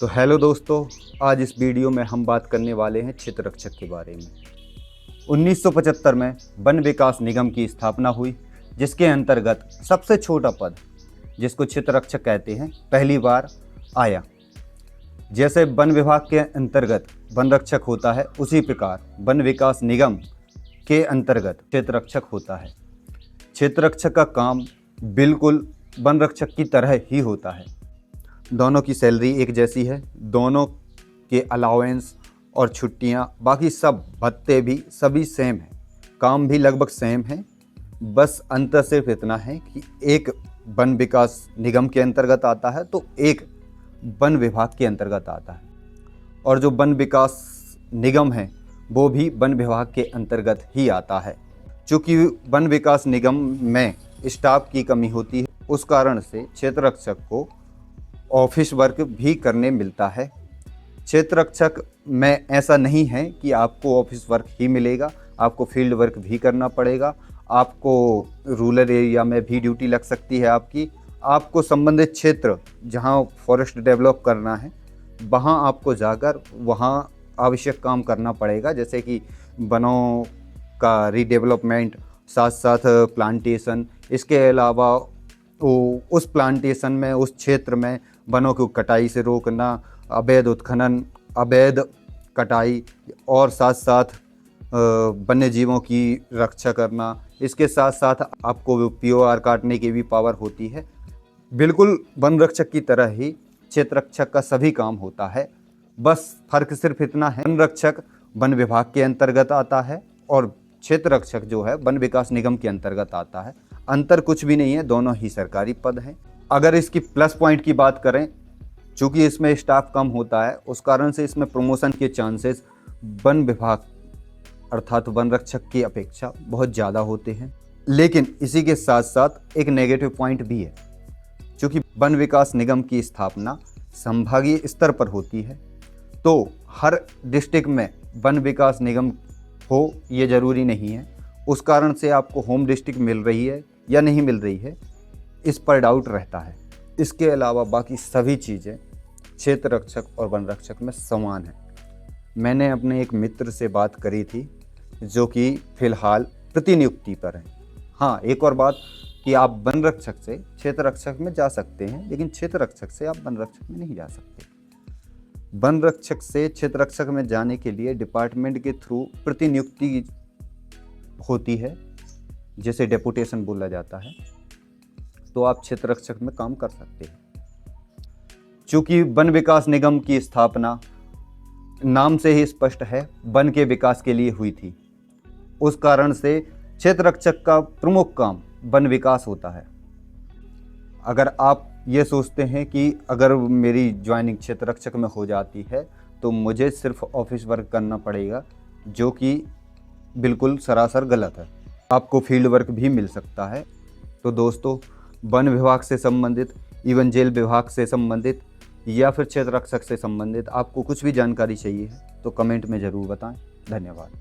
तो हेलो दोस्तों, आज इस वीडियो में हम बात करने वाले हैं क्षेत्र रक्षक के बारे में। 1975 में वन विकास निगम की स्थापना हुई, जिसके अंतर्गत सबसे छोटा पद, जिसको क्षेत्र रक्षक कहते हैं, पहली बार आया। जैसे वन विभाग के अंतर्गत वन रक्षक होता है, उसी प्रकार वन विकास निगम के अंतर्गत क्षेत्र रक्षक होता है। क्षेत्र रक्षक का काम बिल्कुल वन रक्षक की तरह ही होता है। दोनों की सैलरी एक जैसी है, दोनों के अलाउंस और छुट्टियां, बाकी सब भत्ते भी सभी सेम हैं, काम भी लगभग सेम है। बस अंतर सिर्फ इतना है कि एक वन विकास निगम के अंतर्गत आता है तो एक वन विभाग के अंतर्गत आता है, और जो वन विकास निगम है वो भी वन विभाग के अंतर्गत ही आता है। चूँकि वन विकास निगम में स्टाफ की कमी होती है, उस कारण से क्षेत्र रक्षक को ऑफिस वर्क भी करने मिलता है। क्षेत्र रक्षक में ऐसा नहीं है कि आपको ऑफिस वर्क ही मिलेगा, आपको फील्ड वर्क भी करना पड़ेगा, आपको रूरल एरिया में भी ड्यूटी लग सकती है आपको संबंधित क्षेत्र जहां फॉरेस्ट डेवलप करना है वहां आपको जाकर वहां आवश्यक काम करना पड़ेगा, जैसे कि वनों का रीडेवलपमेंट, साथ साथ प्लांटेशन। इसके अलावा उस प्लांटेशन में, उस क्षेत्र में वनों की कटाई से रोकना, अवैध उत्खनन, अवैध कटाई, और साथ साथ वन्य जीवों की रक्षा करना। इसके साथ साथ आपको पीओआर काटने की भी पावर होती है। बिल्कुल वन रक्षक की तरह ही क्षेत्र रक्षक का सभी काम होता है। बस फर्क सिर्फ इतना है, वन रक्षक वन विभाग के अंतर्गत आता है और क्षेत्र रक्षक जो है वन विकास निगम के अंतर्गत आता है। अंतर कुछ भी नहीं है, दोनों ही सरकारी पद हैं। अगर इसकी प्लस पॉइंट की बात करें, चूँकि इसमें स्टाफ कम होता है, उस कारण से इसमें प्रमोशन के चांसेस वन विभाग अर्थात वन रक्षक की अपेक्षा बहुत ज़्यादा होते हैं। लेकिन इसी के साथ साथ एक नेगेटिव पॉइंट भी है। चूँकि वन विकास निगम की स्थापना संभागीय स्तर पर होती है, तो हर डिस्ट्रिक्ट में वन विकास निगम हो ये ज़रूरी नहीं है। उस कारण से आपको होम डिस्ट्रिक्ट मिल रही है या नहीं मिल रही है, इस पर डाउट रहता है। इसके अलावा बाकी सभी चीज़ें क्षेत्र रक्षक और वन रक्षक में समान है। मैंने अपने एक मित्र से बात करी थी जो कि फ़िलहाल प्रतिनियुक्ति पर है। हाँ, एक और बात कि आप वन रक्षक से क्षेत्र रक्षक में जा सकते हैं, लेकिन क्षेत्र रक्षक से आप वन रक्षक में नहीं जा सकते। वन रक्षक से क्षेत्र रक्षक में जाने के लिए डिपार्टमेंट के थ्रू प्रतिनियुक्ति होती है, जिसे डेपुटेशन बोला जाता है, तो आप क्षेत्र रक्षक में काम कर सकते हैं। चूँकि वन विकास निगम की स्थापना नाम से ही स्पष्ट है, वन के विकास के लिए हुई थी। उस कारण से क्षेत्र रक्षक का प्रमुख काम वन विकास होता है। अगर आप ये सोचते हैं कि अगर मेरी ज्वाइनिंग क्षेत्र रक्षक में हो जाती है तो मुझे सिर्फ ऑफिस वर्क करना पड़ेगा, जो कि बिल्कुल सरासर गलत है। आपको फील्ड वर्क भी मिल सकता है। तो दोस्तों, वन विभाग से संबंधित, इवन जेल विभाग से संबंधित या फिर क्षेत्र रक्षक से संबंधित आपको कुछ भी जानकारी चाहिए है तो कमेंट में ज़रूर बताएं। धन्यवाद।